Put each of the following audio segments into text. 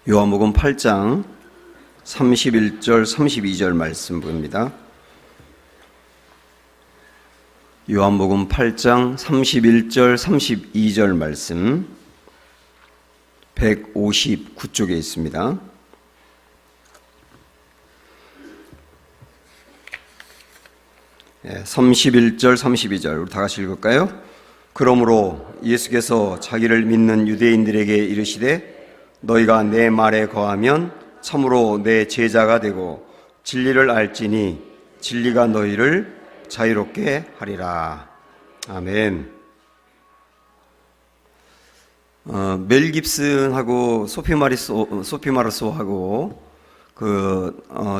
요한복음 8장 31절 32절 말씀 보입니다. 요한복음 8장 31절 32절 말씀 159쪽에 있습니다. 네, 31절 32절 우리 다 같이 읽을까요? 그러므로 예수께서 자기를 믿는 유대인들에게 이르시되 너희가 내 말에 거하면 참으로 내 제자가 되고 진리를 알지니 진리가 너희를 자유롭게 하리라. 아멘. 멜 깁슨하고 소피 마르소하고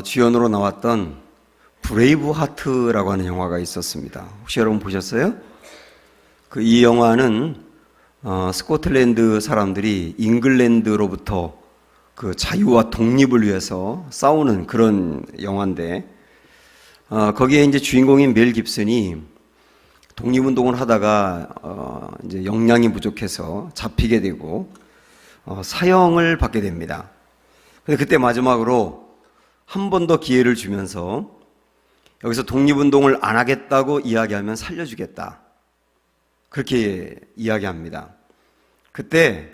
주연으로 나왔던 브레이브 하트라고 하는 영화가 있었습니다. 혹시 여러분 보셨어요? 이 영화는 스코틀랜드 사람들이 잉글랜드로부터 그 자유와 독립을 위해서 싸우는 그런 영화인데, 거기에 이제 주인공인 멜 깁슨이 독립운동을 하다가 이제 역량이 부족해서 잡히게 되고 사형을 받게 됩니다. 근데 그때 마지막으로 한 번 더 기회를 주면서 여기서 독립운동을 안 하겠다고 이야기하면 살려주겠다, 그렇게 이야기합니다. 그때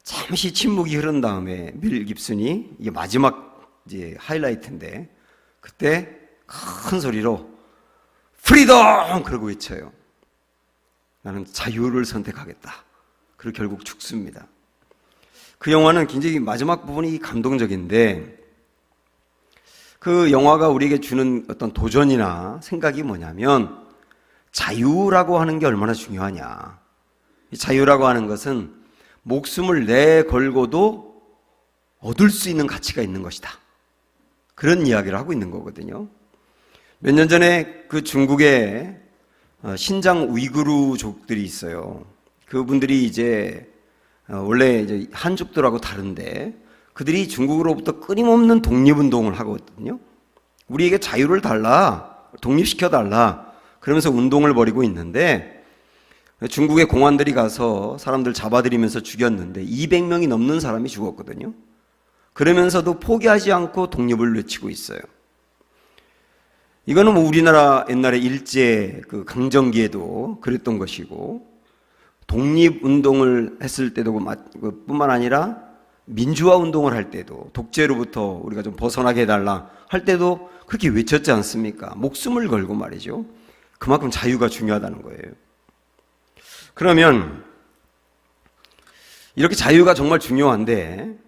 잠시 침묵이 흐른 다음에 멜 깁슨이, 이게 마지막 이제 하이라이트인데, 그때 큰 소리로 프리덤! 그러고 외쳐요. 나는 자유를 선택하겠다. 그리고 결국 죽습니다. 그 영화는 굉장히 마지막 부분이 감동적인데, 그 영화가 우리에게 주는 어떤 도전이나 생각이 뭐냐면, 자유라고 하는 게 얼마나 중요하냐. 이 자유라고 하는 것은 목숨을 내걸고도 얻을 수 있는 가치가 있는 것이다, 그런 이야기를 하고 있는 거거든요. 몇 년 전에 그 중국에 신장 우이그루족들이 있어요. 그분들이 이제 원래 이제 한족들하고 다른데 그들이 중국으로부터 끊임없는 독립운동을 하거든요. 우리에게 자유를 달라, 독립시켜 달라, 그러면서 운동을 벌이고 있는데, 중국의 공안들이 가서 사람들 잡아들이면서 죽였는데 200명이 넘는 사람이 죽었거든요. 그러면서도 포기하지 않고 독립을 외치고 있어요. 이거는 뭐 우리나라 옛날에 일제 그 강점기에도 그랬던 것이고, 독립운동을 했을 때도 뿐만 아니라 민주화 운동을 할 때도, 독재로부터 우리가 좀 벗어나게 해달라 할 때도 그렇게 외쳤지 않습니까? 목숨을 걸고 말이죠. 그만큼 자유가 중요하다는 거예요. 그러면 이렇게 자유가 정말 중요한데,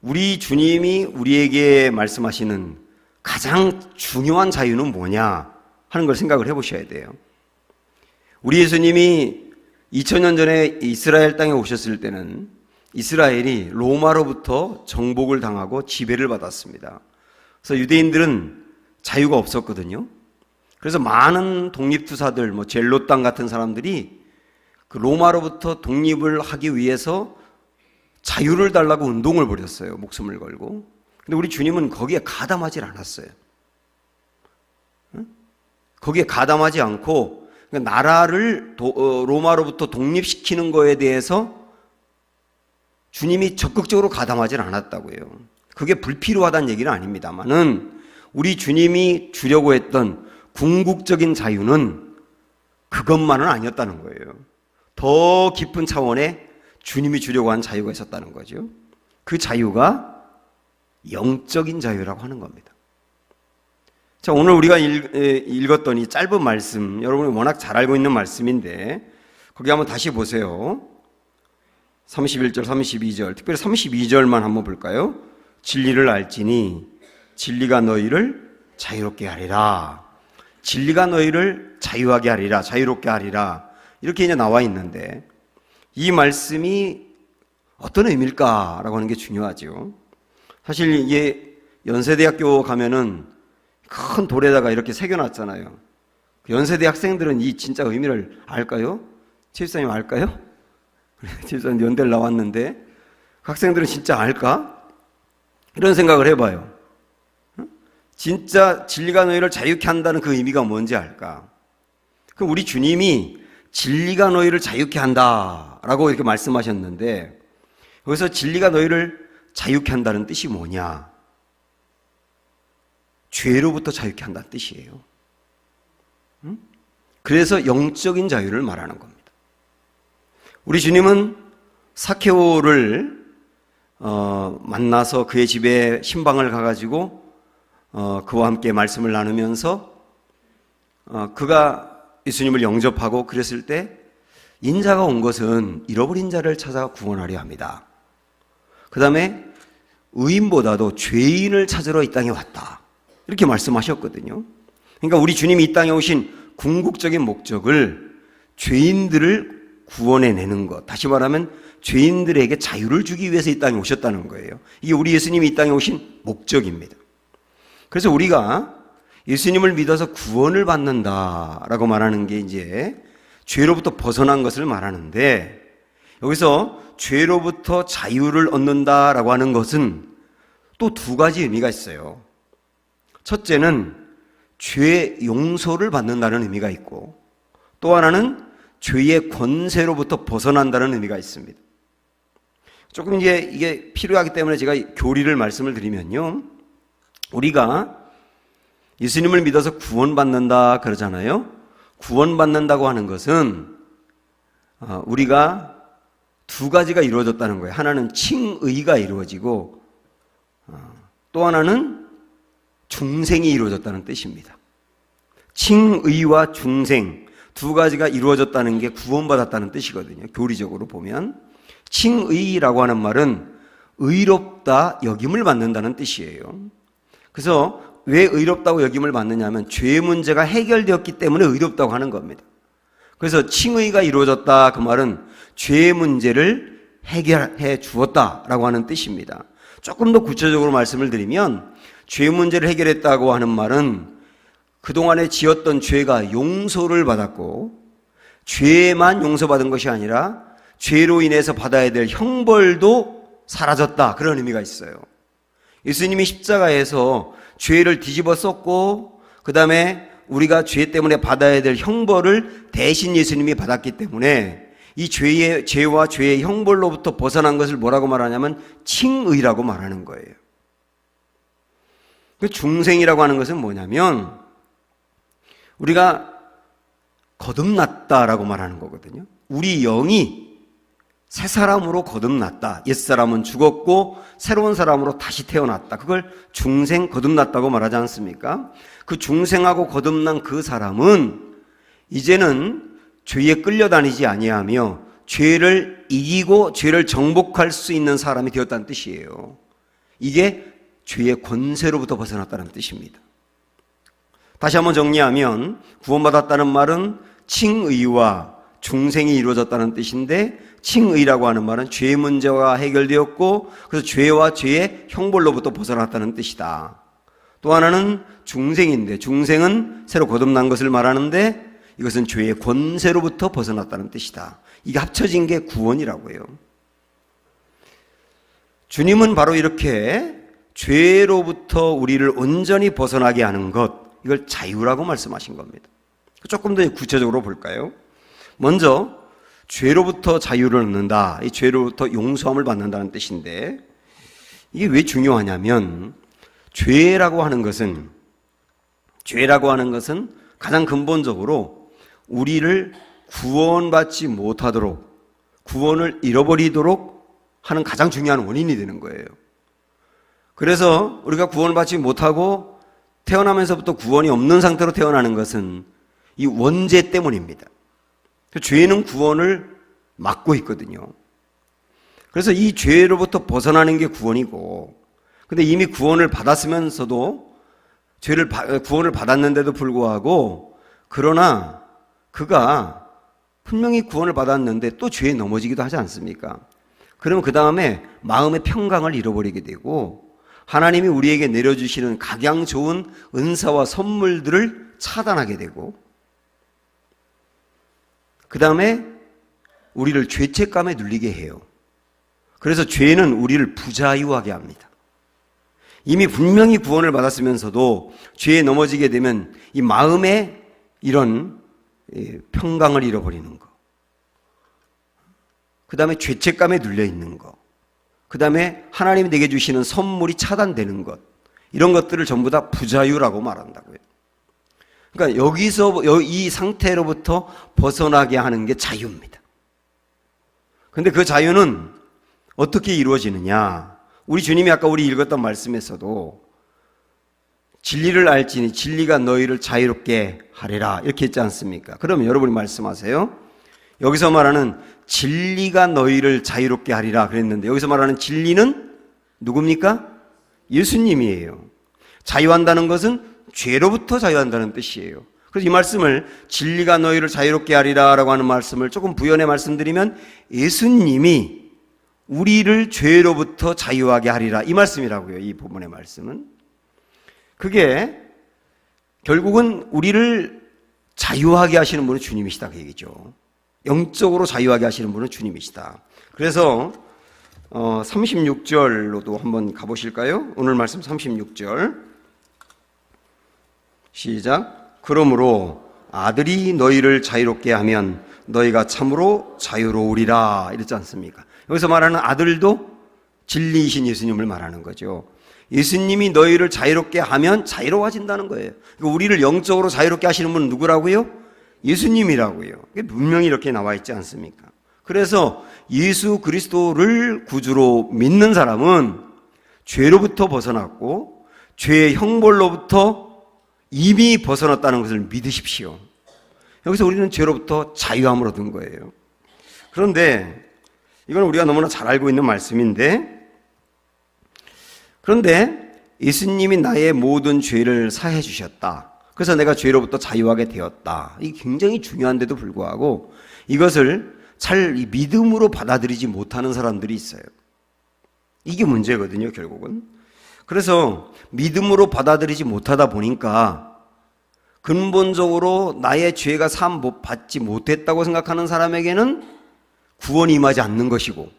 우리 주님이 우리에게 말씀하시는 가장 중요한 자유는 뭐냐 하는 걸 생각을 해보셔야 돼요. 우리 예수님이 2000년 전에 이스라엘 땅에 오셨을 때는 이스라엘이 로마로부터 정복을 당하고 지배를 받았습니다. 그래서 유대인들은 자유가 없었거든요. 그래서 많은 독립투사들, 젤로땅 같은 사람들이 그 로마로부터 독립을 하기 위해서 자유를 달라고 운동을 벌였어요. 목숨을 걸고. 근데 우리 주님은 거기에 가담하지 않았어요. 거기에 가담하지 않고 나라를 로마로부터 독립시키는 거에 대해서 주님이 적극적으로 가담하지 않았다고요. 그게 불필요하다는 얘기는 아닙니다만은, 우리 주님이 주려고 했던 궁극적인 자유는 그것만은 아니었다는 거예요. 더 깊은 차원의 주님이 주려고 한 자유가 있었다는 거죠. 그 자유가 영적인 자유라고 하는 겁니다. 자, 오늘 우리가 읽었던 이 짧은 말씀, 여러분이 워낙 잘 알고 있는 말씀인데, 거기 한번 다시 보세요. 31절, 32절, 특별히 32절만 한번 볼까요? 진리를 알지니 진리가 너희를 자유롭게 하리라. 진리가 너희를 자유하게 하리라, 자유롭게 하리라, 이렇게 이제 나와 있는데, 이 말씀이 어떤 의미일까라고 하는 게 중요하죠. 사실 이게 연세대학교 가면은 큰 돌에다가 이렇게 새겨놨잖아요. 연세대 학생들은 이 진짜 의미를 알까요? 최집사님 알까요? 최집사님 연대를 나왔는데 학생들은 진짜 알까? 이런 생각을 해봐요. 진짜 진리가 너희를 자유케 한다는 그 의미가 뭔지 알까? 그럼 우리 주님이 진리가 너희를 자유케 한다라고 이렇게 말씀하셨는데, 여기서 진리가 너희를 자유케 한다는 뜻이 뭐냐? 죄로부터 자유케 한다는 뜻이에요. 그래서 영적인 자유를 말하는 겁니다. 우리 주님은 사케오를 만나서 그의 집에 신방을 가가지고 그와 함께 말씀을 나누면서 그가 예수님을 영접하고 그랬을 때 인자가 온 것은 잃어버린 자를 찾아 구원하려 합니다. 그 다음에 의인보다도 죄인을 찾으러 이 땅에 왔다. 이렇게 말씀하셨거든요. 그러니까 우리 주님이 이 땅에 오신 궁극적인 목적을 죄인들을 구원해내는 것, 다시 말하면 죄인들에게 자유를 주기 위해서 이 땅에 오셨다는 거예요. 이게 우리 예수님이 이 땅에 오신 목적입니다. 그래서 우리가 예수님을 믿어서 구원을 받는다라고 말하는 게 이제 죄로부터 벗어난 것을 말하는데, 여기서 죄로부터 자유를 얻는다라고 하는 것은 또 두 가지 의미가 있어요. 첫째는 죄 용서를 받는다는 의미가 있고, 또 하나는 죄의 권세로부터 벗어난다는 의미가 있습니다. 조금 이게 필요하기 때문에 제가 교리를 말씀을 드리면요, 우리가 예수님을 믿어서 구원받는다 그러잖아요. 구원받는다고 하는 것은 우리가 두 가지가 이루어졌다는 거예요. 하나는 칭의가 이루어지고 또 하나는 중생이 이루어졌다는 뜻입니다. 칭의와 중생 두 가지가 이루어졌다는 게 구원받았다는 뜻이거든요. 교리적으로 보면 칭의라고 하는 말은 의롭다 여김을 받는다는 뜻이에요. 그래서 왜 의롭다고 여김을 받느냐 하면 죄의 문제가 해결되었기 때문에 의롭다고 하는 겁니다. 그래서 칭의가 이루어졌다 그 말은 죄의 문제를 해결해 주었다라고 하는 뜻입니다. 조금 더 구체적으로 말씀을 드리면 죄 문제를 해결했다고 하는 말은 그동안에 지었던 죄가 용서를 받았고, 죄만 용서받은 것이 아니라 죄로 인해서 받아야 될 형벌도 사라졌다, 그런 의미가 있어요. 예수님이 십자가에서 죄를 뒤집어 썼고 그 다음에 우리가 죄 때문에 받아야 될 형벌을 대신 예수님이 받았기 때문에 이 죄와 죄의 형벌로부터 벗어난 것을 뭐라고 말하냐면 칭의라고 말하는 거예요. 중생이라고 하는 것은 뭐냐면 우리가 거듭났다라고 말하는 거거든요. 우리 영이 새 사람으로 거듭났다. 옛사람은 죽었고 새로운 사람으로 다시 태어났다. 그걸 중생 거듭났다고 말하지 않습니까? 그 중생하고 거듭난 그 사람은 이제는 죄에 끌려다니지 아니하며 죄를 이기고 죄를 정복할 수 있는 사람이 되었다는 뜻이에요. 이게 죄의 권세로부터 벗어났다는 뜻입니다. 다시 한번 정리하면 구원받았다는 말은 칭의와 중생이 이루어졌다는 뜻인데, 칭의라고 하는 말은 죄의 문제가 해결되었고 그래서 죄와 죄의 형벌로부터 벗어났다는 뜻이다. 또 하나는 중생인데, 중생은 새로 거듭난 것을 말하는데 이것은 죄의 권세로부터 벗어났다는 뜻이다. 이게 합쳐진 게 구원이라고 해요. 주님은 바로 이렇게 죄로부터 우리를 온전히 벗어나게 하는 것, 이걸 자유라고 말씀하신 겁니다. 조금 더 구체적으로 볼까요? 먼저 죄로부터 자유를 얻는다. 이 죄로부터 용서함을 받는다는 뜻인데, 이게 왜 중요하냐면 죄라고 하는 것은 가장 근본적으로 우리를 구원받지 못하도록, 구원을 잃어버리도록 하는 가장 중요한 원인이 되는 거예요. 그래서 우리가 구원을 받지 못하고 태어나면서부터 구원이 없는 상태로 태어나는 것은 이 원죄 때문입니다. 죄는 구원을 막고 있거든요. 그래서 이 죄로부터 벗어나는 게 구원이고, 근데 이미 구원을 받았으면서도 구원을 받았는데도 불구하고, 그러나 그가 분명히 구원을 받았는데 또 죄에 넘어지기도 하지 않습니까? 그러면 그 다음에 마음의 평강을 잃어버리게 되고, 하나님이 우리에게 내려주시는 각양 좋은 은사와 선물들을 차단하게 되고, 그 다음에 우리를 죄책감에 눌리게 해요. 그래서 죄는 우리를 부자유하게 합니다. 이미 분명히 구원을 받았으면서도 죄에 넘어지게 되면 이 마음에 이런 평강을 잃어버리는 거, 그 다음에 죄책감에 눌려 있는 거, 그 다음에 하나님이 내게 주시는 선물이 차단되는 것, 이런 것들을 전부 다 부자유라고 말한다고요. 그러니까 여기서 이 상태로부터 벗어나게 하는 게 자유입니다. 근데 그 자유는 어떻게 이루어지느냐? 우리 주님이 아까 우리 읽었던 말씀에서도 진리를 알지니 진리가 너희를 자유롭게 하리라 이렇게 했지 않습니까? 그러면 여러분이 말씀하세요. 여기서 말하는 진리가 너희를 자유롭게 하리라 그랬는데 여기서 말하는 진리는 누굽니까? 예수님이에요. 자유한다는 것은 죄로부터 자유한다는 뜻이에요. 그래서 이 말씀을 진리가 너희를 자유롭게 하리라 라고 하는 말씀을 조금 부연해 말씀드리면 예수님이 우리를 죄로부터 자유하게 하리라 이 말씀이라고요. 이 본문의 말씀은. 그게 결국은 우리를 자유하게 하시는 분은 주님이시다 그 얘기죠. 영적으로 자유하게 하시는 분은 주님이시다. 그래서 36절로도 한번 가보실까요? 오늘 말씀 36절 시작. 그러므로 아들이 너희를 자유롭게 하면 너희가 참으로 자유로우리라 이랬지 않습니까? 여기서 말하는 아들도 진리이신 예수님을 말하는 거죠. 예수님이 너희를 자유롭게 하면 자유로워진다는 거예요. 그러니까 우리를 영적으로 자유롭게 하시는 분은 누구라고요? 예수님이라고요. 분명히 이렇게 나와 있지 않습니까? 그래서 예수 그리스도를 구주로 믿는 사람은 죄로부터 벗어났고 죄의 형벌로부터 이미 벗어났다는 것을 믿으십시오. 여기서 우리는 죄로부터 자유함을 얻은 거예요. 그런데 이건 우리가 너무나 잘 알고 있는 말씀인데, 그런데 예수님이 나의 모든 죄를 사해 주셨다. 그래서 내가 죄로부터 자유하게 되었다. 이게 굉장히 중요한데도 불구하고 이것을 잘 믿음으로 받아들이지 못하는 사람들이 있어요. 이게 문제거든요, 결국은. 그래서 믿음으로 받아들이지 못하다 보니까 근본적으로 나의 죄가 사함 받지 못했다고 생각하는 사람에게는 구원이 임하지 않는 것이고,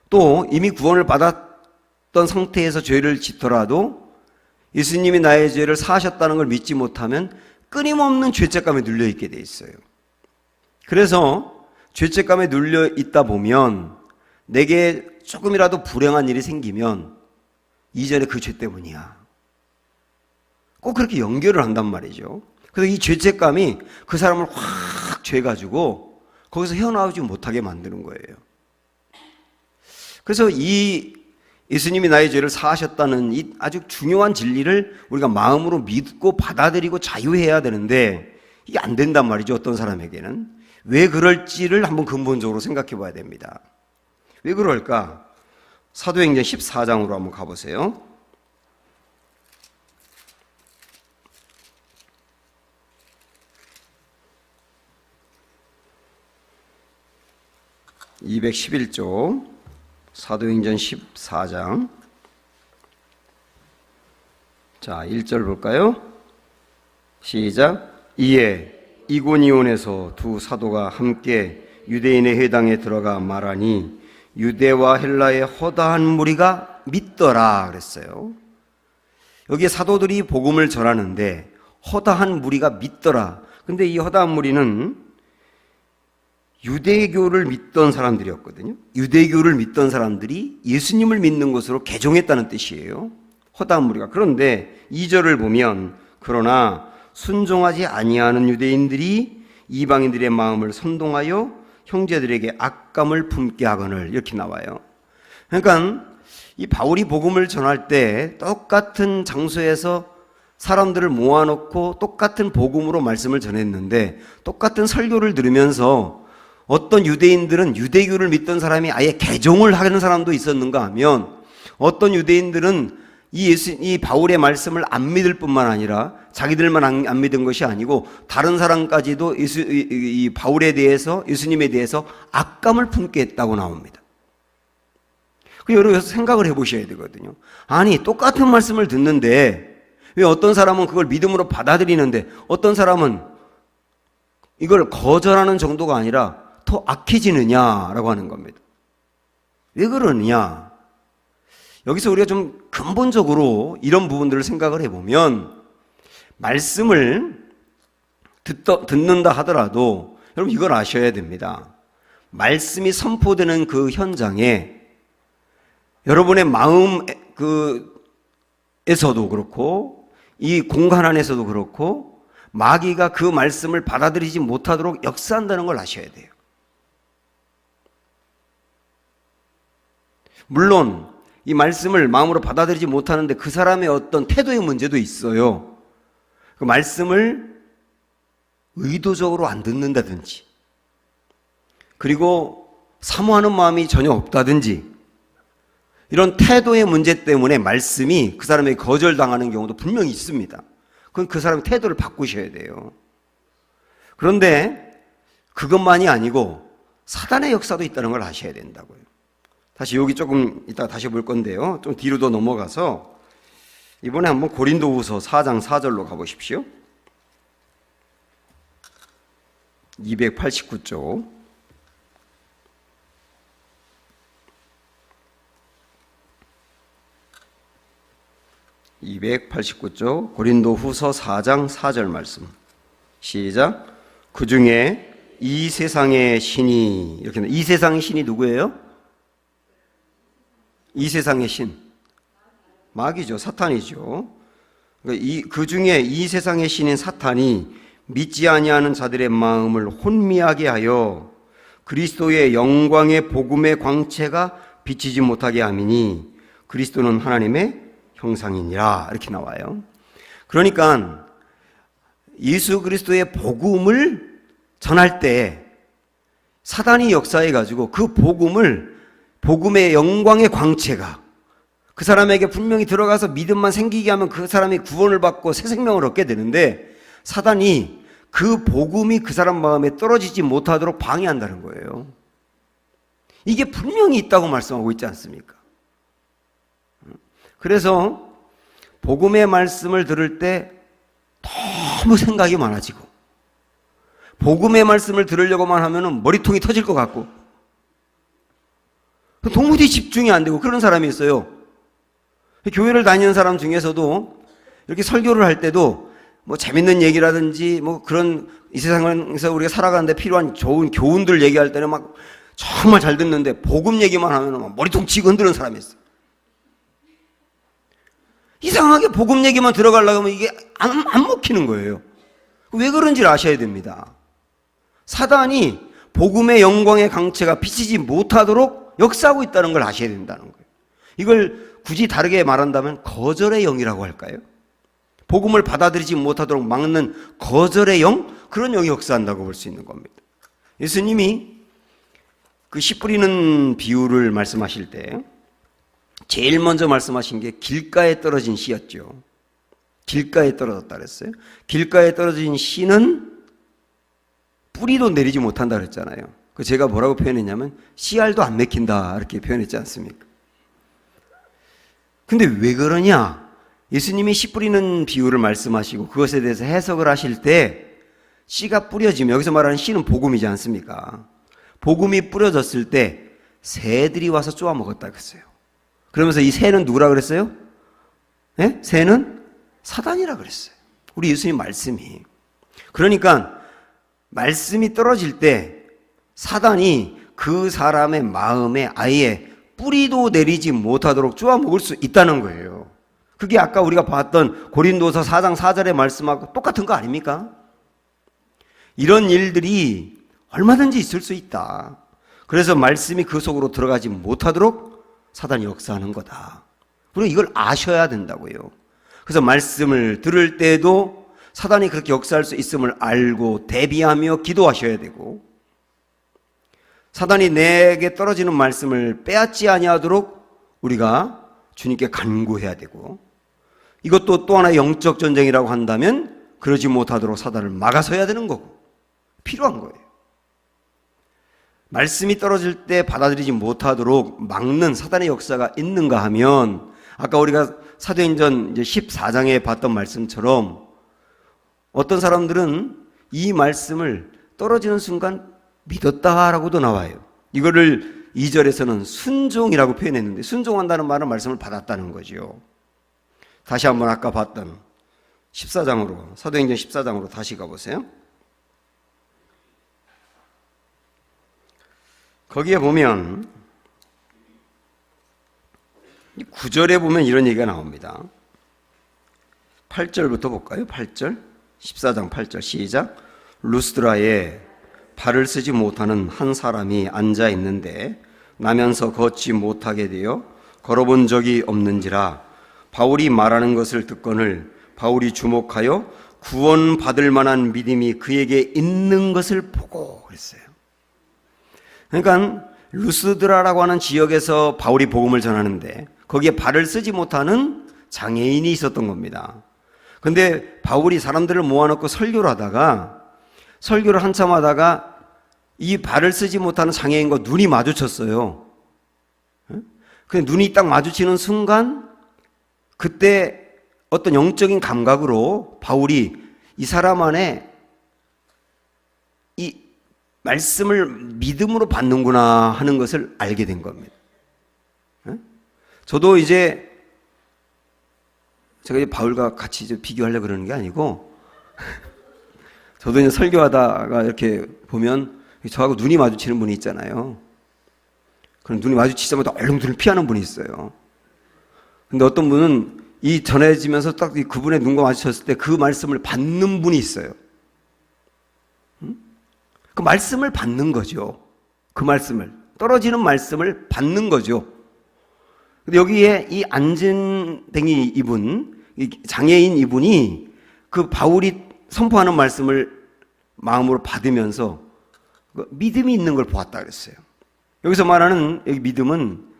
또 이미 구원을 받았던 상태에서 죄를 짓더라도 예수님이 나의 죄를 사하셨다는 걸 믿지 못하면 끊임없는 죄책감에 눌려 있게 돼 있어요. 그래서 죄책감에 눌려 있다 보면 내게 조금이라도 불행한 일이 생기면 이전에 그 죄 때문이야. 꼭 그렇게 연결을 한단 말이죠. 그래서 이 죄책감이 그 사람을 확 죄가지고 거기서 헤어나오지 못하게 만드는 거예요. 그래서 이 예수님이 나의 죄를 사하셨다는 이 아주 중요한 진리를 우리가 마음으로 믿고 받아들이고 자유해야 되는데 이게 안 된단 말이죠. 어떤 사람에게는. 왜 그럴지를 한번 근본적으로 생각해 봐야 됩니다. 왜 그럴까? 사도행전 14장으로 한번 가보세요. (211조) 사도행전 14장. 자, 1절 볼까요? 시작. 이에 이고니온에서 두 사도가 함께 유대인의 회당에 들어가 말하니 유대와 헬라의 허다한 무리가 믿더라 그랬어요. 여기에 사도들이 복음을 전하는데 허다한 무리가 믿더라. 근데 이 허다한 무리는 유대교를 믿던 사람들이었거든요. 유대교를 믿던 사람들이 예수님을 믿는 것으로 개종했다는 뜻이에요. 허다한 무리가. 그런데 2절을 보면 그러나 순종하지 아니하는 유대인들이 이방인들의 마음을 선동하여 형제들에게 악감을 품게 하거늘 이렇게 나와요. 그러니까 이 바울이 복음을 전할 때 똑같은 장소에서 사람들을 모아놓고 똑같은 복음으로 말씀을 전했는데 똑같은 설교를 들으면서 어떤 유대인들은 유대교를 믿던 사람이 아예 개종을 하는 사람도 있었는가 하면 어떤 유대인들은 이 바울의 말씀을 안 믿을 뿐만 아니라 자기들만 안 믿은 것이 아니고 다른 사람까지도 이 바울에 대해서 예수님에 대해서 악감을 품게 했다고 나옵니다. 여러분 생각을 해보셔야 되거든요. 아니 똑같은 말씀을 듣는데 왜 어떤 사람은 그걸 믿음으로 받아들이는데 어떤 사람은 이걸 거절하는 정도가 아니라 더 악해지느냐라고 하는 겁니다. 왜 그러느냐? 여기서 우리가 좀 근본적으로 이런 부분들을 생각을 해보면 말씀을 듣는다 하더라도 여러분 이걸 아셔야 됩니다. 말씀이 선포되는 그 현장에 여러분의 마음 에서도 그렇고 이 공간 안에서도 그렇고 마귀가 그 말씀을 받아들이지 못하도록 역사한다는 걸 아셔야 돼요. 물론 이 말씀을 마음으로 받아들이지 못하는데 그 사람의 어떤 태도의 문제도 있어요. 그 말씀을 의도적으로 안 듣는다든지, 그리고 사모하는 마음이 전혀 없다든지, 이런 태도의 문제 때문에 말씀이 그 사람에게 거절당하는 경우도 분명히 있습니다. 그건 그 사람의 태도를 바꾸셔야 돼요. 그런데 그것만이 아니고 사단의 역사도 있다는 걸 아셔야 된다고요. 다시 여기 조금 이따 다시 볼 건데요. 좀 뒤로 더 넘어가서 이번에 한번 고린도후서 4장 4절로 가보십시오. 289쪽. (289쪽) 고린도후서 4장 4절 말씀. 시작. 그 중에 이 세상의 신이, 이렇게, 이 세상의 신이 누구예요? 이 세상의 신, 마귀죠. 사탄이죠. 그러니까 그 중에 이 세상의 신인 사탄이 믿지 아니하는 자들의 마음을 혼미하게 하여 그리스도의 영광의 복음의 광채가 비치지 못하게 함이니 그리스도는 하나님의 형상이니라. 이렇게 나와요. 그러니까 예수 그리스도의 복음을 전할 때 사단이 역사해가지고 그 복음의 영광의 광채가 그 사람에게 분명히 들어가서 믿음만 생기게 하면 그 사람이 구원을 받고 새 생명을 얻게 되는데, 사단이 그 복음이 그 사람 마음에 떨어지지 못하도록 방해한다는 거예요. 이게 분명히 있다고 말씀하고 있지 않습니까? 그래서 복음의 말씀을 들을 때 너무 생각이 많아지고, 복음의 말씀을 들으려고만 하면 머리통이 터질 것 같고, 도무지 집중이 안 되고 그런 사람이 있어요. 교회를 다니는 사람 중에서도 이렇게 설교를 할 때도 뭐 재밌는 얘기라든지 뭐 그런 이 세상에서 우리가 살아가는데 필요한 좋은 교훈들 얘기할 때는 막 정말 잘 듣는데 복음 얘기만 하면 막 머리통 치고 흔드는 사람이 있어요. 이상하게 복음 얘기만 들어가려고 하면 이게 안 먹히는 거예요. 왜 그런지를 아셔야 됩니다. 사단이 복음의 영광의 강체가 비치지 못하도록 역사하고 있다는 걸 아셔야 된다는 거예요. 이걸 굳이 다르게 말한다면 거절의 영이라고 할까요? 복음을 받아들이지 못하도록 막는 거절의 영, 그런 영이 역사한다고 볼 수 있는 겁니다. 예수님이 그 씨 뿌리는 비유를 말씀하실 때 제일 먼저 말씀하신 게 길가에 떨어진 씨였죠. 길가에 떨어졌다 그랬어요. 길가에 떨어진 씨는 뿌리도 내리지 못한다 그랬잖아요. 제가 뭐라고 표현했냐면 씨알도 안 맥힌다 이렇게 표현했지 않습니까? 근데 왜 그러냐? 예수님이 씨 뿌리는 비유를 말씀하시고 그것에 대해서 해석을 하실 때 씨가 뿌려지면, 여기서 말하는 씨는 복음이지 않습니까? 복음이 뿌려졌을 때 새들이 와서 쪼아 먹었다 그랬어요. 그러면서 이 새는 누구라 그랬어요? 네? 새는 사단이라 그랬어요. 우리 예수님 말씀이. 그러니까 말씀이 떨어질 때 사단이 그 사람의 마음에 아예 뿌리도 내리지 못하도록 쪼아 먹을 수 있다는 거예요. 그게 아까 우리가 봤던 고린도서 4장 4절의 말씀하고 똑같은 거 아닙니까? 이런 일들이 얼마든지 있을 수 있다. 그래서 말씀이 그 속으로 들어가지 못하도록 사단이 역사하는 거다. 우리가 이걸 아셔야 된다고요. 그래서 말씀을 들을 때도 사단이 그렇게 역사할 수 있음을 알고 대비하며 기도하셔야 되고, 사단이 내게 떨어지는 말씀을 빼앗지 아니하도록 우리가 주님께 간구해야 되고, 이것도 또 하나의 영적 전쟁이라고 한다면 그러지 못하도록 사단을 막아서야 되는 거고 필요한 거예요. 말씀이 떨어질 때 받아들이지 못하도록 막는 사단의 역사가 있는가 하면, 아까 우리가 사도행전 14장에 봤던 말씀처럼 어떤 사람들은 이 말씀을 떨어지는 순간 믿었다라고도 나와요. 이거를 2절에서는 순종이라고 표현했는데, 순종한다는 말은 말씀을 받았다는 거죠. 다시 한번 아까 봤던 14장으로, 사도행전 14장으로 다시 가보세요. 거기에 보면 9절에 보면 이런 얘기가 나옵니다. 8절부터 볼까요? 8절 14장 8절 시작. 루스드라에 발을 쓰지 못하는 한 사람이 앉아 있는데 나면서 걷지 못하게 되어 걸어본 적이 없는지라 바울이 말하는 것을 듣거늘 바울이 주목하여 구원받을 만한 믿음이 그에게 있는 것을 보고 그랬어요. 그러니까 루스드라라고 하는 지역에서 바울이 복음을 전하는데 거기에 발을 쓰지 못하는 장애인이 있었던 겁니다. 근데 바울이 사람들을 모아놓고 설교를 한참 하다가 이 발을 쓰지 못하는 장애인과 눈이 마주쳤어요. 근데 눈이 딱 마주치는 순간 그때 어떤 영적인 감각으로 바울이 이 사람 안에 이 말씀을 믿음으로 받는구나 하는 것을 알게 된 겁니다. 저도 이제 제가 이제 바울과 같이 이제 비교하려고 그러는 게 아니고 저도 이제 설교하다가 이렇게 보면 저하고 눈이 마주치는 분이 있잖아요. 그럼 눈이 마주치자마자 얼른 눈을 피하는 분이 있어요. 근데 어떤 분은 이 전해지면서 딱 그분의 눈과 마주쳤을 때 그 말씀을 받는 분이 있어요. 그 말씀을 받는 거죠. 그 말씀을 떨어지는 말씀을 받는 거죠. 근데 여기에 이 안진뱅이 이분, 이 장애인 이분이 그 바울이 선포하는 말씀을 마음으로 받으면서 믿음이 있는 걸 보았다 그랬어요. 여기서 말하는 여기 믿음은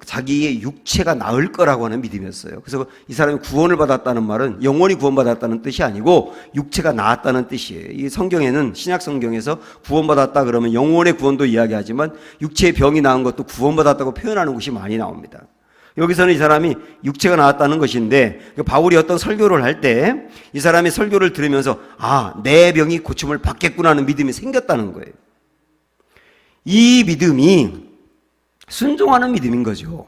자기의 육체가 나을 거라고 하는 믿음이었어요. 그래서 이 사람이 구원을 받았다는 말은 영원히 구원받았다는 뜻이 아니고 육체가 나았다는 뜻이에요. 이 성경에는 신약 성경에서 구원받았다 그러면 영혼의 구원도 이야기하지만 육체의 병이 나은 것도 구원받았다고 표현하는 것이 많이 나옵니다. 여기서는 이 사람이 육체가 나았다는 것인데 바울이 어떤 설교를 할 때 이 사람이 설교를 들으면서 내 병이 고침을 받겠구나 하는 믿음이 생겼다는 거예요. 이 믿음이 순종하는 믿음인 거죠.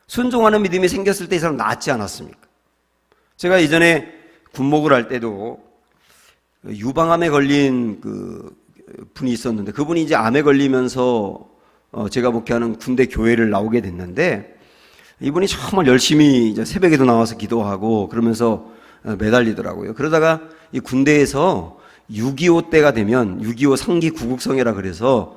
순종하는 믿음이 생겼을 때 이 사람 낫지 않았습니까? 제가 이전에 군목을 할 때도 유방암에 걸린 그 분이 있었는데 그분이 이제 암에 걸리면서 제가 목회하는 군대 교회를 나오게 됐는데 이분이 정말 열심히 이제 새벽에도 나와서 기도하고 그러면서 매달리더라고요. 그러다가 이 군대에서 6.25 때가 되면 6.25 상기 구국성회라 그래서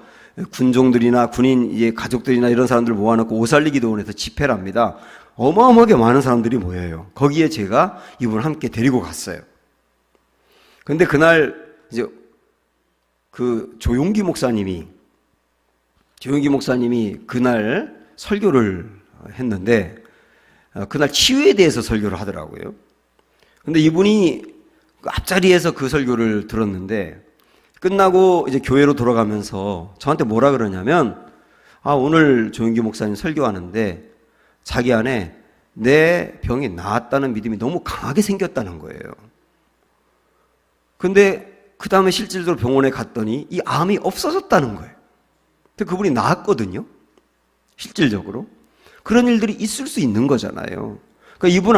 군종들이나 군인 이제 가족들이나 이런 사람들 모아놓고 오살리기도원에서 집회를 합니다. 어마어마하게 많은 사람들이 모여요. 거기에 제가 이분을 함께 데리고 갔어요. 근데 그날 이제 그 조용기 목사님이 그날 설교를 했는데 그날 치유에 대해서 설교를 하더라고요. 근데 이분이 앞자리에서 그 설교를 들었는데 끝나고 이제 교회로 돌아가면서 저한테 뭐라 그러냐면 오늘 조용기 목사님 설교하는데 자기 안에 내 병이 나았다는 믿음이 너무 강하게 생겼다는 거예요. 근데 그 다음에 실질적으로 병원에 갔더니 이 암이 없어졌다는 거예요. 근데 그분이 나았거든요. 실질적으로. 그런 일들이 있을 수 있는 거잖아요. 그러니까 이분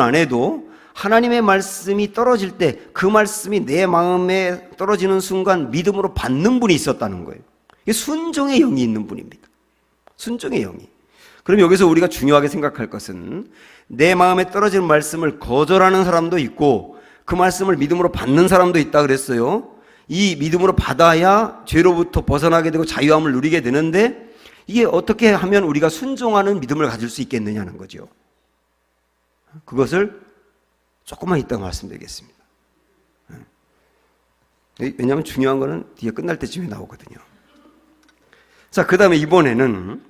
안에도 하나님의 말씀이 떨어질 때 그 말씀이 내 마음에 떨어지는 순간 믿음으로 받는 분이 있었다는 거예요. 이게 순종의 영이 있는 분입니다. 순종의 영이. 그럼 여기서 우리가 중요하게 생각할 것은 내 마음에 떨어지는 말씀을 거절하는 사람도 있고 그 말씀을 믿음으로 받는 사람도 있다 그랬어요. 이 믿음으로 받아야 죄로부터 벗어나게 되고 자유함을 누리게 되는데 이게 어떻게 하면 우리가 순종하는 믿음을 가질 수 있겠느냐는 거죠. 그것을 조금만 이따가 말씀드리겠습니다. 왜냐하면 중요한 거는 뒤에 끝날 때쯤에 나오거든요. 자, 그 다음에 이번에는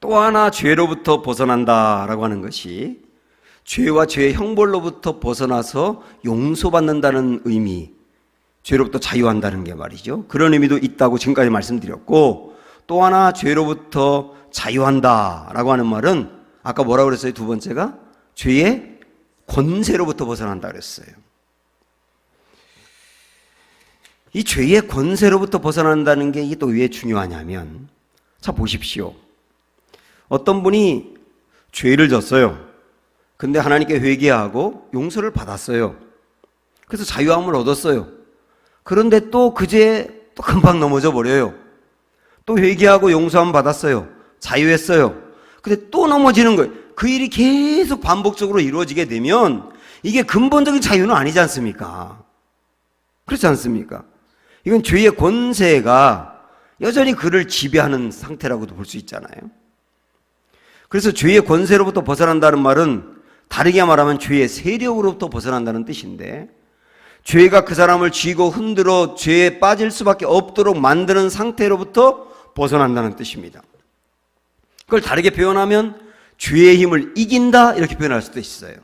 또 하나 죄로부터 벗어난다라고 하는 것이 죄와 죄의 형벌로부터 벗어나서 용서받는다는 의미, 죄로부터 자유한다는 게 말이죠. 그런 의미도 있다고 지금까지 말씀드렸고 또 하나 죄로부터 자유한다라고 하는 말은 아까 뭐라고 그랬어요? 두 번째가 죄의 권세로부터 벗어난다 그랬어요. 이 죄의 권세로부터 벗어난다는 게 이게 또 왜 중요하냐면 자 보십시오. 어떤 분이 죄를 졌어요. 근데 하나님께 회개하고 용서를 받았어요. 그래서 자유함을 얻었어요. 그런데 또 그 죄에 또 금방 넘어져 버려요. 또 회개하고 용서함 받았어요. 자유했어요. 근데 또 넘어지는 거예요. 그 일이 계속 반복적으로 이루어지게 되면 이게 근본적인 자유는 아니지 않습니까? 그렇지 않습니까? 이건 죄의 권세가 여전히 그를 지배하는 상태라고도 볼 수 있잖아요. 그래서 죄의 권세로부터 벗어난다는 말은 다르게 말하면 죄의 세력으로부터 벗어난다는 뜻인데, 죄가 그 사람을 쥐고 흔들어 죄에 빠질 수밖에 없도록 만드는 상태로부터 벗어난다는 뜻입니다. 그걸 다르게 표현하면 죄의 힘을 이긴다 이렇게 표현할 수도 있어요.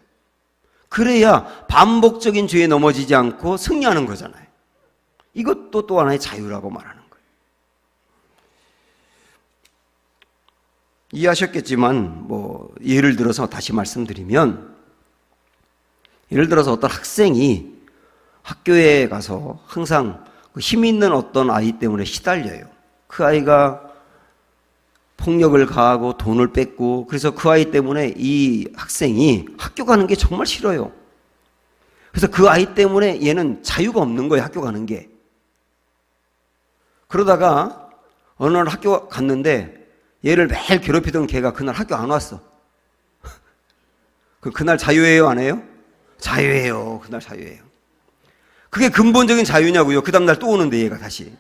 그래야 반복적인 죄에 넘어지지 않고 승리하는 거잖아요. 이것도 또 하나의 자유라고 말하는 거예요. 이해하셨겠지만 예를 들어서 다시 말씀드리면, 예를 들어서 어떤 학생이 학교에 가서 항상 힘 있는 어떤 아이 때문에 시달려요. 그 아이가 폭력을 가하고 돈을 뺏고, 그래서 그 아이 때문에 이 학생이 학교 가는 게 정말 싫어요. 그래서 그 아이 때문에 얘는 자유가 없는 거예요, 학교 가는 게. 그러다가 어느 날 학교 갔는데 얘를 매일 괴롭히던 걔가 그날 학교 안 왔어. 그날 자유예요, 안 해요? 자유예요. 그날 자유예요. 그게 근본적인 자유냐고요. 그 다음날 또 오는데 얘가 다시.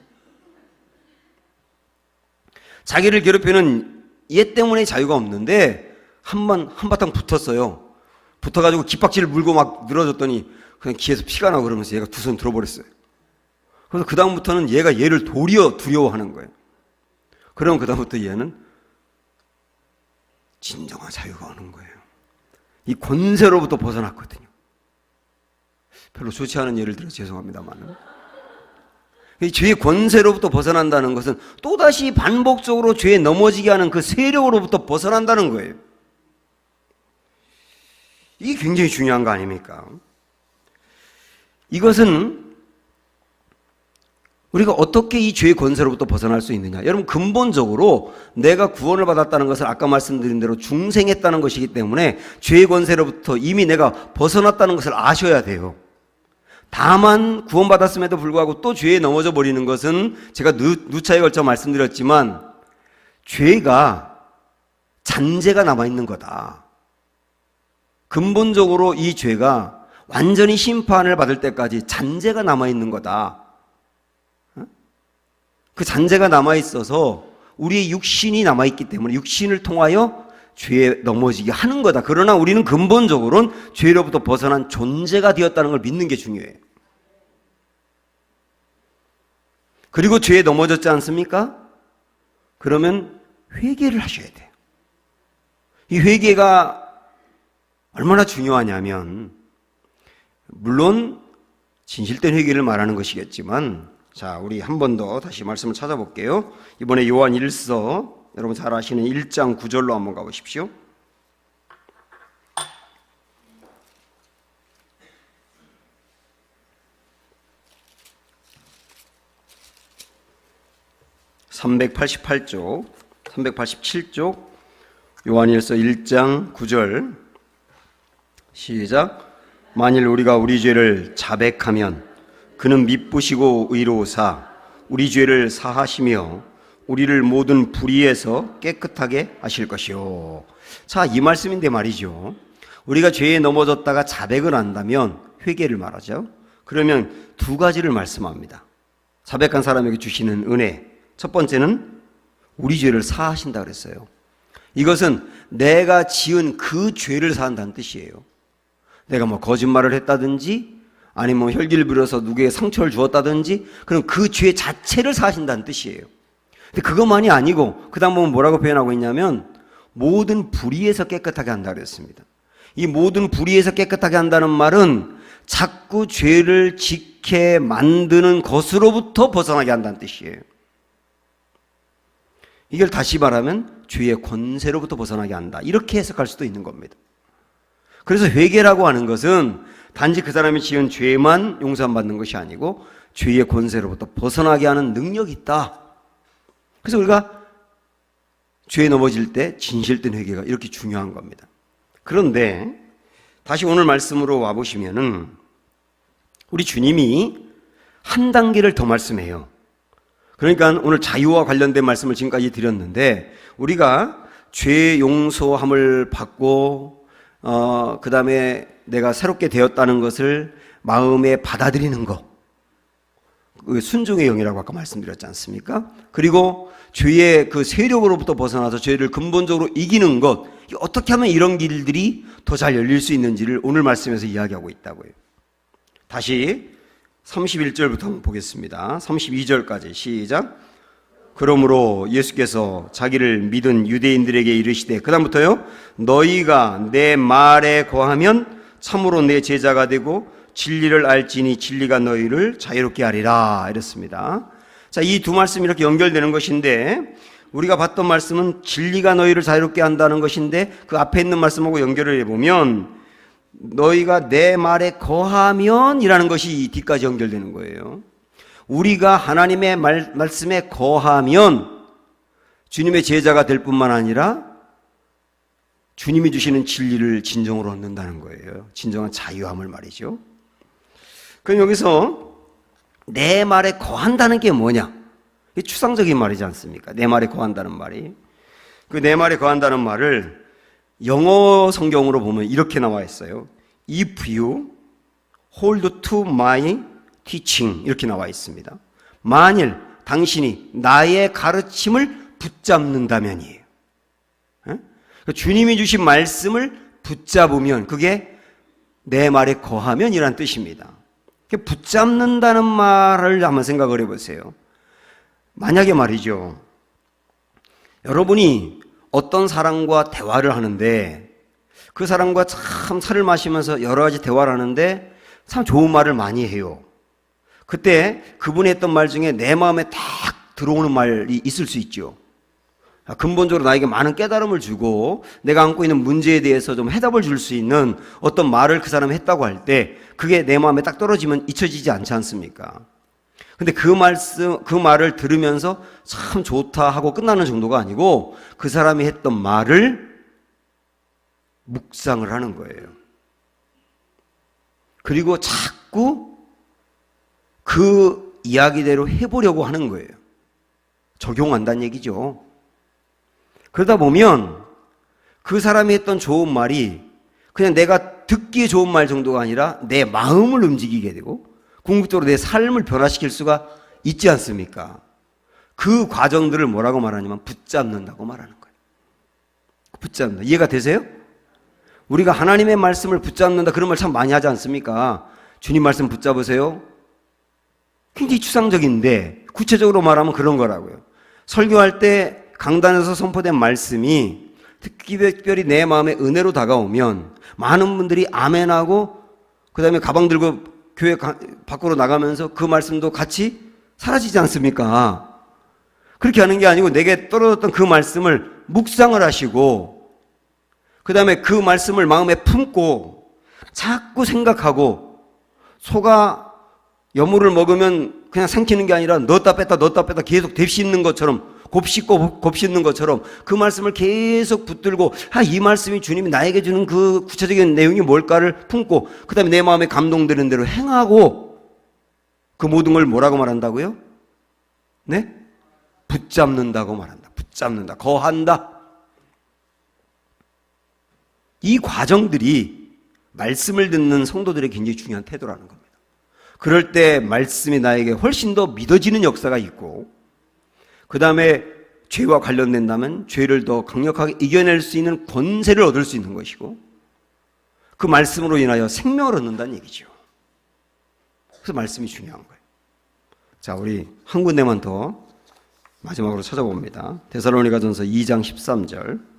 자기를 괴롭히는 얘 때문에 자유가 없는데 한바탕 붙었어요. 붙어가지고 깃박지를 물고 막 늘어졌더니 그냥 귀에서 피가 나고 그러면서 얘가 두 손 들어버렸어요. 그래서 그 다음부터는 얘가 얘를 도리어 두려워하는 거예요. 그러면 그 다음부터 얘는 진정한 자유가 오는 거예요. 이 권세로부터 벗어났거든요. 별로 좋지 않은 예를 들어서 죄송합니다만, 이 죄의 권세로부터 벗어난다는 것은 또다시 반복적으로 죄에 넘어지게 하는 그 세력으로부터 벗어난다는 거예요. 이게 굉장히 중요한 거 아닙니까? 이것은 우리가 어떻게 이 죄의 권세로부터 벗어날 수 있느냐? 여러분, 근본적으로 내가 구원을 받았다는 것은 아까 말씀드린 대로 중생했다는 것이기 때문에 죄의 권세로부터 이미 내가 벗어났다는 것을 아셔야 돼요. 다만 구원받았음에도 불구하고 또 죄에 넘어져 버리는 것은 제가 누차에 걸쳐 말씀드렸지만 죄가 잔재가 남아있는 거다. 근본적으로 이 죄가 완전히 심판을 받을 때까지 잔재가 남아있는 거다. 그 잔재가 남아있어서 우리의 육신이 남아있기 때문에 육신을 통하여 죄에 넘어지게 하는 거다. 그러나 우리는 근본적으로는 죄로부터 벗어난 존재가 되었다는 걸 믿는 게 중요해요. 그리고 죄에 넘어졌지 않습니까? 그러면 회개를 하셔야 돼요. 이 회개가 얼마나 중요하냐면, 물론 진실된 회개를 말하는 것이겠지만, 자, 우리 한 번 더 다시 말씀을 찾아볼게요. 이번에 요한 1서, 여러분 잘 아시는 1장 9절로 한번 가보십시오. (388쪽) 387쪽 요한일서 1장 9절 시작. 만일 우리가 우리 죄를 자백하면 그는 미쁘시고 의로우사 우리 죄를 사하시며 우리를 모든 불의에서 깨끗하게 하실 것이요. 자, 이 말씀인데 말이죠. 우리가 죄에 넘어졌다가 자백을 한다면 회개를 말하죠. 그러면 두 가지를 말씀합니다. 자백한 사람에게 주시는 은혜, 첫 번째는 우리 죄를 사하신다 그랬어요. 이것은 내가 지은 그 죄를 사한다는 뜻이에요. 내가 거짓말을 했다든지 아니면 혈기를 부려서 누구에게 상처를 주었다든지, 그럼 그 죄 자체를 사하신다는 뜻이에요. 근데 그것만이 아니고 그 다음 보면 뭐라고 표현하고 있냐면 모든 불의에서 깨끗하게 한다 그랬습니다. 이 모든 불의에서 깨끗하게 한다는 말은 자꾸 죄를 짓게 만드는 것으로부터 벗어나게 한다는 뜻이에요. 이걸 다시 말하면 죄의 권세로부터 벗어나게 한다, 이렇게 해석할 수도 있는 겁니다. 그래서 회개라고 하는 것은 단지 그 사람이 지은 죄만 용서받는 것이 아니고 죄의 권세로부터 벗어나게 하는 능력이 있다. 그래서 우리가 죄에 넘어질 때 진실된 회개가 이렇게 중요한 겁니다. 그런데 다시 오늘 말씀으로 와보시면은 우리 주님이 한 단계를 더 말씀해요. 그러니까 오늘 자유와 관련된 말씀을 지금까지 드렸는데, 우리가 죄 용서함을 받고 그 다음에 내가 새롭게 되었다는 것을 마음에 받아들이는 것, 그 순종의 영이라고 아까 말씀드렸지 않습니까? 그리고 죄의 그 세력으로부터 벗어나서 죄를 근본적으로 이기는 것, 어떻게 하면 이런 길들이 더 잘 열릴 수 있는지를 오늘 말씀에서 이야기하고 있다고요. 다시 31절부터 한번 보겠습니다. 32절까지 시작. 그러므로 예수께서 자기를 믿은 유대인들에게 이르시되, 그 다음부터요, 너희가 내 말에 거하면 참으로 내 제자가 되고 진리를 알지니 진리가 너희를 자유롭게 하리라, 이랬습니다. 자, 이 두 말씀이 이렇게 연결되는 것인데, 우리가 봤던 말씀은 진리가 너희를 자유롭게 한다는 것인데, 그 앞에 있는 말씀하고 연결을 해보면 너희가 내 말에 거하면 이라는 것이 이 뒤까지 연결되는 거예요. 우리가 하나님의 말씀에 거하면 주님의 제자가 될 뿐만 아니라 주님이 주시는 진리를 진정으로 얻는다는 거예요. 진정한 자유함을 말이죠. 그럼 여기서 내 말에 거한다는 게 뭐냐? 이게 추상적인 말이지 않습니까? 내 말에 거한다는 말이. 그 내 말에 거한다는 말을 영어 성경으로 보면 이렇게 나와 있어요. If you hold to my teaching, 이렇게 나와 있습니다. 만일 당신이 나의 가르침을 붙잡는다면이에요. 주님이 주신 말씀을 붙잡으면, 그게 내 말에 거하면 이란 뜻입니다. 붙잡는다는 말을 한번 생각을 해보세요. 만약에 말이죠, 여러분이 어떤 사람과 대화를 하는데 그 사람과 참 차를 마시면서 여러 가지 대화를 하는데 참 좋은 말을 많이 해요. 그때 그분이 했던 말 중에 내 마음에 딱 들어오는 말이 있을 수 있죠. 근본적으로 나에게 많은 깨달음을 주고 내가 안고 있는 문제에 대해서 좀 해답을 줄 수 있는 어떤 말을 그 사람이 했다고 할 때 그게 내 마음에 딱 떨어지면 잊혀지지 않지 않습니까? 근데 그 말을 들으면서 참 좋다 하고 끝나는 정도가 아니고 그 사람이 했던 말을 묵상을 하는 거예요. 그리고 자꾸 그 이야기대로 해보려고 하는 거예요. 적용한다는 얘기죠. 그러다 보면 그 사람이 했던 좋은 말이 그냥 내가 듣기에 좋은 말 정도가 아니라 내 마음을 움직이게 되고 궁극적으로 내 삶을 변화시킬 수가 있지 않습니까? 그 과정들을 뭐라고 말하냐면 붙잡는다고 말하는 거예요. 붙잡는다. 이해가 되세요? 우리가 하나님의 말씀을 붙잡는다, 그런 말 참 많이 하지 않습니까? 주님 말씀 붙잡으세요. 굉장히 추상적인데 구체적으로 말하면 그런 거라고요. 설교할 때 강단에서 선포된 말씀이 특별히 내 마음에 은혜로 다가오면 많은 분들이 아멘하고 그 다음에 가방 들고 교회 밖으로 나가면서 그 말씀도 같이 사라지지 않습니까? 그렇게 하는 게 아니고 내게 떨어졌던 그 말씀을 묵상을 하시고 그 다음에 그 말씀을 마음에 품고 자꾸 생각하고, 소가 여물을 먹으면 그냥 삼키는 게 아니라 넣었다 뺐다 계속 곱씹는 것처럼, 곱씹는 것처럼 그 말씀을 계속 붙들고, 이 말씀이 주님이 나에게 주는 그 구체적인 내용이 뭘까를 품고 그 다음에 내 마음에 감동되는 대로 행하고, 그 모든 걸 뭐라고 말한다고요? 네? 붙잡는다고 말한다. 붙잡는다. 거한다. 이 과정들이 말씀을 듣는 성도들의 굉장히 중요한 태도라는 겁니다. 그럴 때 말씀이 나에게 훨씬 더 믿어지는 역사가 있고, 그 다음에 죄와 관련된다면 죄를 더 강력하게 이겨낼 수 있는 권세를 얻을 수 있는 것이고, 그 말씀으로 인하여 생명을 얻는다는 얘기죠. 그래서 말씀이 중요한 거예요. 자, 우리 한 군데만 더 마지막으로 찾아봅니다. 데살로니가전서 2장 13절.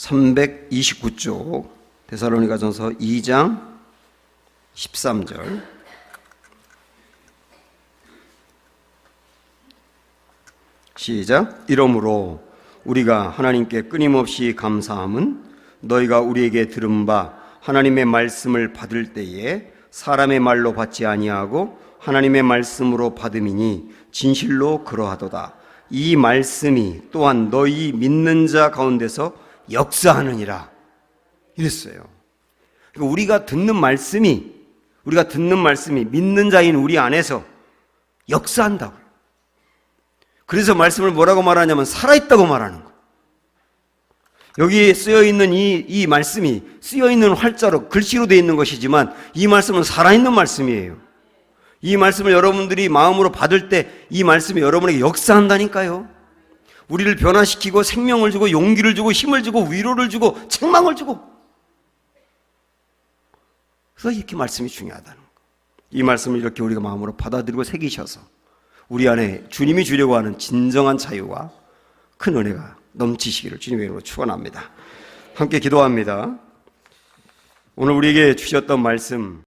329쪽 데살로니가전서 2장 13절. 시작. 이러므로 우리가 하나님께 끊임없이 감사함은 너희가 우리에게 들은 바 하나님의 말씀을 받을 때에 사람의 말로 받지 아니하고 하나님의 말씀으로 받음이니 진실로 그러하도다. 이 말씀이 또한 너희 믿는 자 가운데서 역사하느니라, 이랬어요. 그러니까 우리가 듣는 말씀이 우리가 듣는 말씀이 믿는 자인 우리 안에서 역사한다고요. 그래서 말씀을 뭐라고 말하냐면 살아있다고 말하는 거예요. 여기에 쓰여있는 이 말씀이 쓰여있는 활자로 글씨로 되어 있는 것이지만 이 말씀은 살아있는 말씀이에요. 이 말씀을 여러분들이 마음으로 받을 때 이 말씀이 여러분에게 역사한다니까요. 우리를 변화시키고 생명을 주고 용기를 주고 힘을 주고 위로를 주고 책망을 주고. 그래서 이렇게 말씀이 중요하다는 거예요. 이 말씀을 이렇게 우리가 마음으로 받아들이고 새기셔서 우리 안에 주님이 주려고 하는 진정한 자유와 큰 은혜가 넘치시기를 주님의 이름으로 축원합니다. 함께 기도합니다. 오늘 우리에게 주셨던 말씀